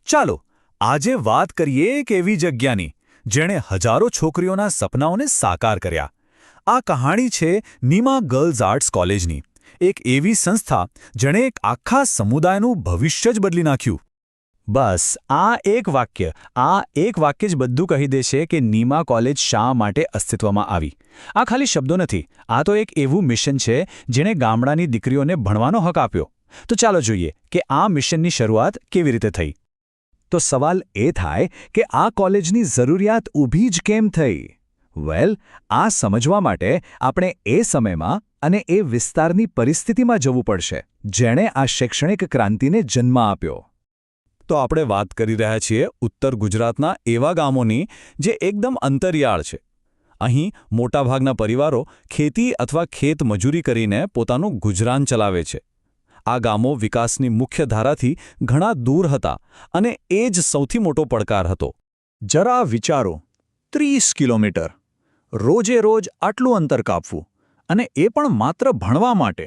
ચાલો આજે વાત કરીએ એક એવી જગ્યાની જેણે હજારો છોકરીઓના સપનાઓને સાકાર કર્યા. આ કહાણી છે નીમા ગર્લ્સ આર્ટ્સ કોલેજની, એક એવી સંસ્થા જેણે એક આખા સમુદાયનું ભવિષ્ય જ બદલી નાખ્યું. બસ આ એક વાક્ય જ બધું કહી દેશે કે નીમા કોલેજ શા માટે અસ્તિત્વમાં આવી. આ ખાલી શબ્દો નથી, આ તો એક એવું મિશન છે જેણે ગામડાની દીકરીઓને ભણવાનો હક આપ્યો. તો ચાલો જોઈએ કે આ મિશનની શરૂઆત કેવી રીતે થઈ. તો સવાલ એ થાય કે આ કોલેજની જરૂરિયાત ઊભી જ કેમ થઈ? વેલ, આ સમજવા માટે આપણે એ સમયમાં અને એ વિસ્તારની પરિસ્થિતિમાં જવું પડશે જેણે આ શૈક્ષણિક ક્રાંતિને જન્મ આપ્યો. તો આપણે વાત કરી રહ્યા છીએ ઉત્તર ગુજરાતના એવા ગામોની જે એકદમ અંતરિયાળ છે. અહીં મોટાભાગના પરિવારો ખેતી અથવા ખેત મજૂરી કરીને પોતાનું ગુજરાન ચલાવે છે. આ ગામો વિકાસની મુખ્ય ધારાથી ઘણા દૂર હતા અને એ જ સૌથી મોટો પડકાર હતો. જરા વિચારો, 30 કિલોમીટર, રોજે રોજ આટલું અંતર કાપવું, અને એ પણ માત્ર ભણવા માટે.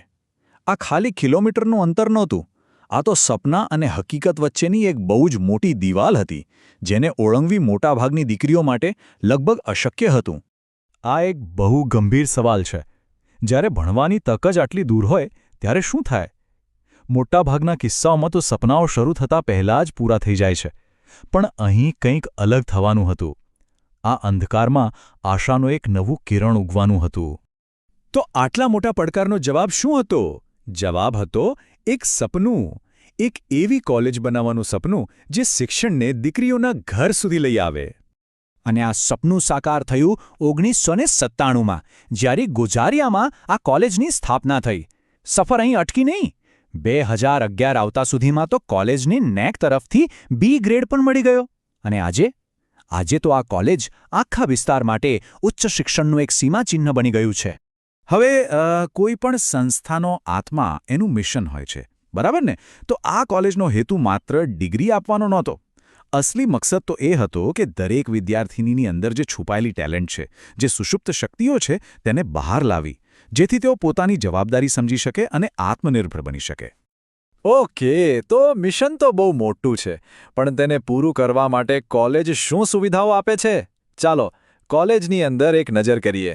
આ ખાલી કિલોમીટરનું અંતર નહોતું, આ તો સપના અને હકીકત વચ્ચેની એક બહુ જ મોટી દિવાલ હતી જેને ઓળંગવી મોટાભાગની દીકરીઓ માટે લગભગ અશક્ય હતું. આ એક બહુ ગંભીર સવાલ છે. જ્યારે ભણવાની તક જ આટલી દૂર હોય ત્યારે શું થાય? મોટાભાગના કિસ્સાઓમાં તો સપનાઓ શરૂ થતાં પહેલાં જ પૂરા થઈ જાય છે. પણ અહીં કંઈક અલગ થવાનું હતું. આ અંધકારમાં આશાનું એક નવું કિરણ ઉગવાનું હતું. તો આટલા મોટા પડકારનો જવાબ શું હતો? જવાબ હતો એક સપનું, એક એવી કોલેજ બનાવવાનું સપનું જે શિક્ષણને દીકરીઓના ઘર સુધી લઈ આવે. અને આ સપનું સાકાર થયું 1997માં, જ્યારે ગોઝારિયામાં આ કોલેજની સ્થાપના થઈ. સફર અહીં અટકી નહીં. 2011 આવતા સુધીમાં તો કોલેજની નેક તરફથી બી ગ્રેડ પણ મળી ગયો. અને આજે તો આ કોલેજ આખા વિસ્તાર માટે ઉચ્ચ શિક્ષણનું એક સીમાચિહ્ન બની ગયું છે. હવે કોઈ પણ સંસ્થાનો આત્મા એનું મિશન હોય છે, બરાબર ને? તો આ કોલેજનો હેતુ માત્ર ડિગ્રી આપવાનો નહોતો. અસલી મકસદ તો એ હતો કે દરેક વિદ્યાર્થીનીની અંદર જે છુપાયેલી ટેલેન્ટ છે, જે સુષુપ્ત શક્તિઓ છે, તેને બહાર લાવી, જેથી તેઓ પોતાની જવાબદારી સમજી શકે અને આત્મનિર્ભર બની શકે. ઓકે, તો મિશન તો બહુ મોટું છે, પણ તેને પૂરું કરવા માટે કોલેજ શું સુવિધાઓ આપે છે? ચાલો કોલેજની અંદર એક નજર કરીએ.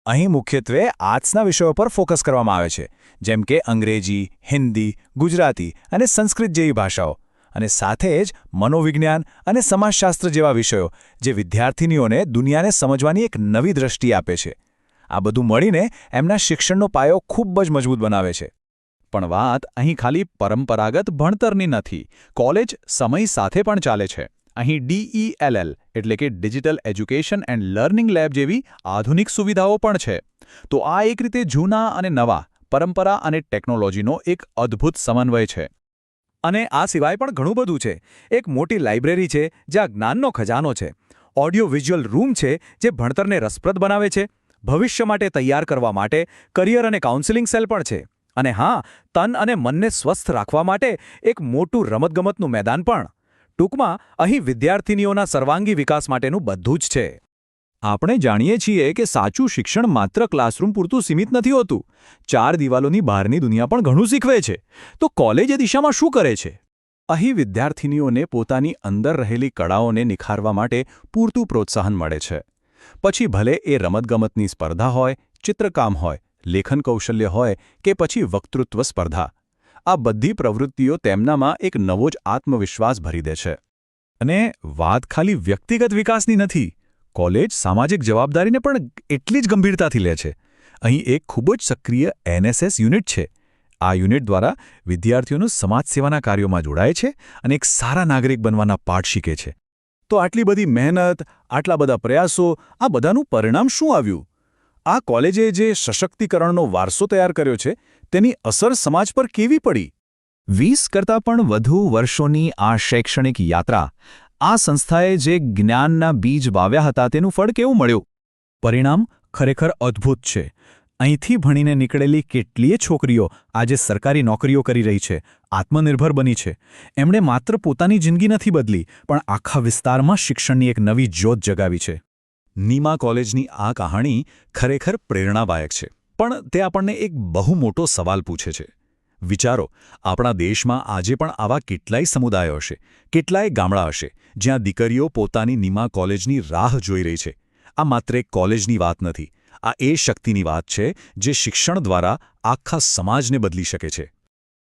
અહીં મુખ્યત્વે આર્ટ્સના વિષયો પર ફોકસ કરવામાં આવે છે, જેમ કે અંગ્રેજી, હિન્દી, ગુજરાતી અને સંસ્કૃત જેવી ભાષાઓ, અને સાથે જ મનોવિજ્ઞાન અને સમાજશાસ્ત્ર જેવા વિષયો જે વિદ્યાર્થીનીઓને દુનિયાને સમજવાની એક નવી દ્રષ્ટિ આપે છે. આ બધું મળીને એમના શિક્ષણનો પાયો ખૂબ જ મજબૂત બનાવે છે. પણ વાત અહીં ખાલી પરંપરાગત ભણતરની નથી. કોલેજ સમય સાથે પણ ચાલે છે. અહીં DELL એટલે કે digital education and learning lab જેવી આધુનિક સુવિધાઓ પણ છે. તો આ એક રીતે જૂના અને નવા, પરંપરા અને ટેકનોલોજીનો એક અદ્ભુત સમન્વય છે. અને આ સિવાય પણ ઘણું બધું છે. એક મોટી લાઇબ્રેરી છે જ્યાં જ્ઞાનનો ખજાનો છે. ઓડિયો વિઝ્યુઅલ રૂમ છે જે ભણતરને રસપ્રદ બનાવે છે. ભવિષ્ય માટે તૈયાર કરવા માટે કરિયર અને કાઉન્સેલિંગ સેલ પણ છે. અને હા, તન અને મનને સ્વસ્થ રાખવા માટે એક મોટું રમતગમતનું મેદાન પણ. ટૂંકમાં અહીં વિદ્યાર્થીનીઓના સર્વાંગી વિકાસ માટેનું બધું જ છે. આપણે જાણીએ છીએ કે સાચું શિક્ષણ માત્ર ક્લાસરૂમ પૂરતું સીમિત નથી હોતું. 4 દિવાલોની બહારની દુનિયા પણ ઘણું શીખવે છે. તો કોલેજ એ દિશામાં શું કરે છે? અહીં વિદ્યાર્થીનીઓને પોતાની અંદર રહેલી કળાઓને નિખારવા માટે પૂરતું પ્રોત્સાહન મળે છે. પછી ભલે એ રમતગમતની સ્પર્ધા હોય, ચિત્રકામ હોય, લેખન કૌશલ્ય હોય કે પછી વક્તૃત્વ સ્પર્ધા, આ બધી પ્રવૃત્તિઓ તેમનામાં એક નવો જ આત્મવિશ્વાસ ભરી દે છે. અને વાત ખાલી વ્યક્તિગત વિકાસની નથી. કોલેજ સામાજિક જવાબદારીને પણ એટલી જ ગંભીરતાથી લે છે. અહીં એક ખૂબ જ સક્રિય NSS યુનિટ છે. આ યુનિટ દ્વારા વિદ્યાર્થીઓનું સમાજ સેવાના કાર્યોમાં જોડાય છે અને એક સારા નાગરિક બનવાના પાઠ શીખે છે. તો આટલી બધી મહેનત, આટલા બધા પ્રયાસો, આ બધાનું પરિણામ શું આવ્યું? આ કોલેજે જે સશક્તિકરણનો વારસો તૈયાર કર્યો છે, તેની અસર સમાજ પર કેવી પડી? 20 કરતાં પણ વધુ વર્ષોની આ શૈક્ષણિક યાત્રા, આ સંસ્થાએ જે જ્ઞાનના બીજ વાવ્યા હતા તેનું ફળ કેવું મળ્યું? પરિણામ ખરેખર અદ્ભુત છે. અહીંથી ભણીને નીકળેલી કેટલીય છોકરીઓ આજે સરકારી નોકરીઓ કરી રહી છે, આત્મનિર્ભર બની છે. એમણે માત્ર પોતાની જિંદગી નથી બદલી, પણ આખા વિસ્તારમાં શિક્ષણની એક નવી જ્યોત જગાવી છે. નીમા કોલેજની આ કહાણી ખરેખર પ્રેરણાદાયક છે. પણ તે આપણને એક બહુ મોટો સવાલ પૂછે છે. વિચારો, આપણા દેશમાં આજે પણ આવા કેટલાય સમુદાયો હશે, કેટલાય ગામડા હશે, જ્યાં દીકરીઓ પોતાની નિમા કોલેજની રાહ જોઈ રહી છે. આ માત્ર એક કોલેજની વાત નથી. આ એ શક્તિની વાત છે જે શિક્ષણ દ્વારા આખા સમાજને બદલી શકે છે.